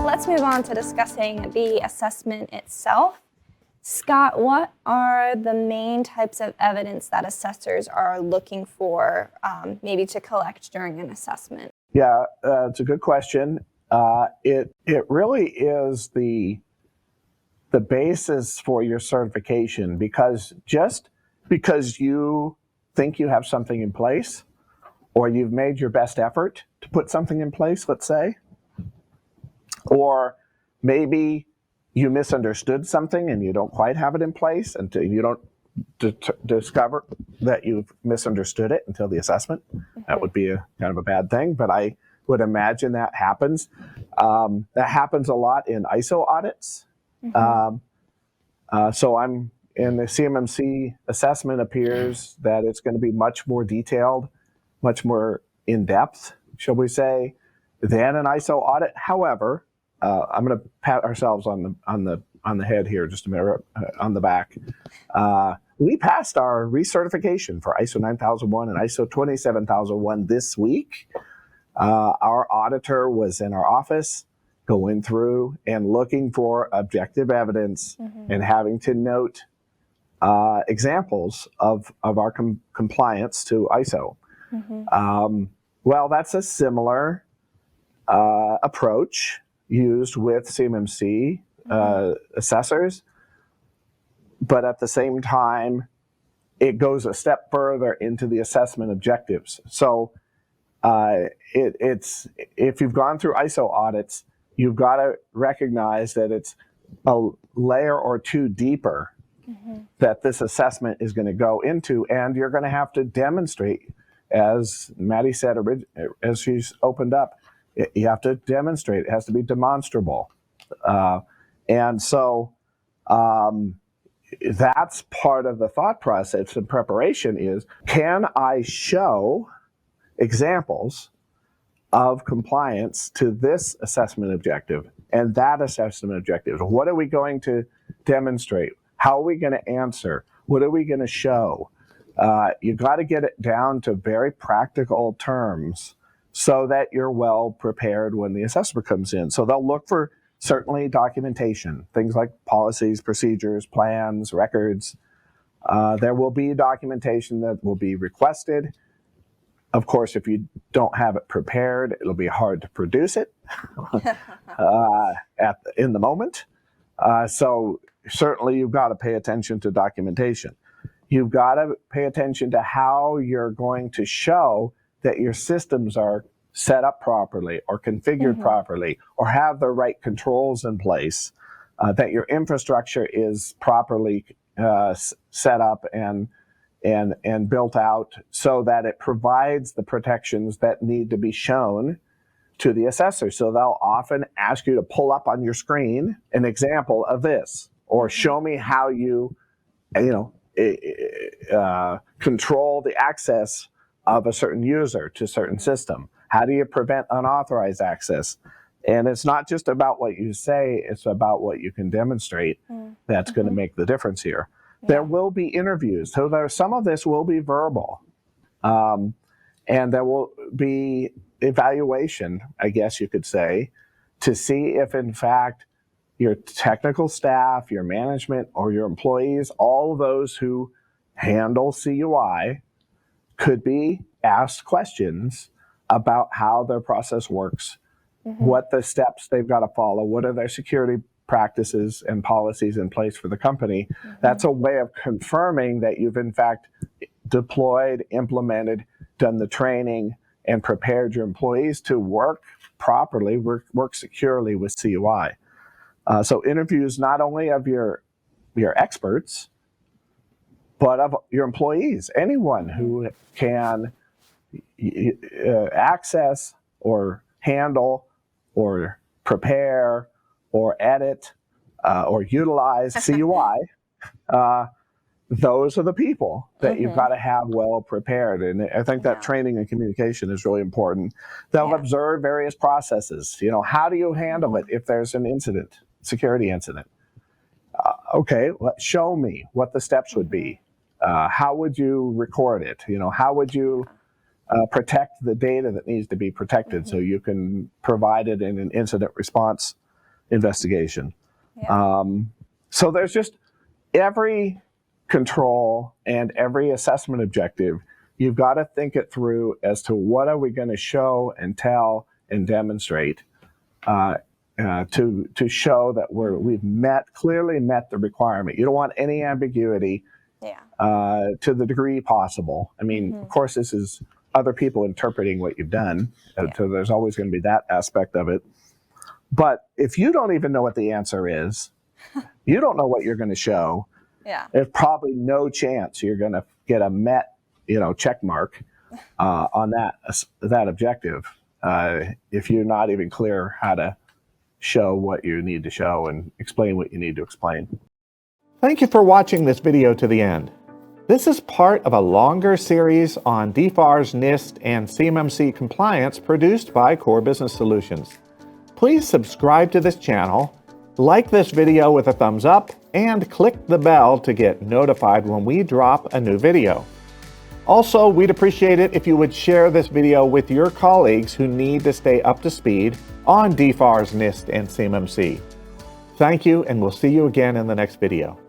let's move on to discussing the assessment itself. Scott, what are the main types of evidence that assessors are looking for, maybe to collect during an assessment? Yeah, it's a good question. It really is the basis for your certification, because just because you think you have something in place, or you've made your best effort to put something in place, let's say, or maybe you misunderstood something and you don't quite have it in place until you don't discover that you've misunderstood it until the assessment. Mm-hmm. That would be a kind of a bad thing, but I would imagine that happens. That happens a lot in ISO audits. Mm-hmm. So I'm in the CMMC assessment appears that it's going to be much more detailed, much more in depth, shall we say, than an ISO audit. However, I'm going to pat ourselves on the head here just a minute, on the back. We passed our recertification for ISO 9001 and ISO 27001 this week. Our auditor was in our office going through and looking for objective evidence, mm-hmm. and having to note examples of our compliance to ISO. Mm-hmm. Well, that's a similar approach used with CMMC assessors, but at the same time, it goes a step further into the assessment objectives. So it's if you've gone through ISO audits, you've got to recognize that it's a layer or two deeper, mm-hmm. that this assessment is going to go into, and you're going to have to demonstrate, as Maddie said as she's opened up, you have to demonstrate. It has to be demonstrable. And so that's part of the thought process and preparation is, can I show examples of compliance to this assessment objective and that assessment objective? What are we going to demonstrate? How are we going to answer? What are we going to show? You've got to get it down to very practical terms so that you're well prepared when the assessor comes in. So they'll look for certainly documentation, things like policies, procedures, plans, records. There will be documentation that will be requested. Of course, if you don't have it prepared, it'll be hard to produce it in the moment. So certainly you've got to pay attention to documentation. You've got to pay attention to how you're going to show that your systems are set up properly or configured, mm-hmm. properly, or have the right controls in place, that your infrastructure is properly set up and built out so that it provides the protections that need to be shown to the assessor. So they'll often ask you to pull up on your screen an example of this, or show me how you control the access of a certain user to a certain system. How do you prevent unauthorized access? And it's not just about what you say, it's about what you can demonstrate. Mm-hmm. That's going to make the difference here. Yeah. There will be interviews. So some of this will be verbal. And there will be evaluation, I guess you could say, to see if in fact your technical staff, your management, or your employees, all those who handle CUI, could be asked questions about how their process works, mm-hmm. what the steps they've got to follow, what are their security practices and policies in place for the company. Mm-hmm. That's a way of confirming that you've in fact deployed, implemented, done the training, and prepared your employees to work properly, work securely with CUI. So interviews not only of your experts, but of your employees, anyone who can access or handle or prepare or edit or utilize CUI. Those are the people that mm-hmm. you've got to have well prepared. And I think that training and communication is really important. They'll observe various processes. How do you handle it if there's an incident, security incident? Okay, show me what the steps would be. How would you record it? How would you protect the data that needs to be protected, mm-hmm. so you can provide it in an incident response investigation. Yeah. So there's just every control and every assessment objective, you've got to think it through as to what are we going to show and tell and demonstrate to show that we've clearly met the requirement. You don't want any ambiguity to the degree possible. I mean, of course, this is other people interpreting what you've done, so there's always going to be that aspect of it. But if you don't even know what the answer is, you don't know what you're going to show, there's probably no chance you're going to get a met, check mark on that objective if you're not even clear how to show what you need to show and explain what you need to explain. Thank you for watching this video to the end. This is part of a longer series on DFARS, NIST, and CMMC compliance produced by Core Business Solutions. Please subscribe to this channel, like this video with a thumbs up, and click the bell to get notified when we drop a new video. Also, we'd appreciate it if you would share this video with your colleagues who need to stay up to speed on DFARS, NIST, and CMMC. Thank you, and we'll see you again in the next video.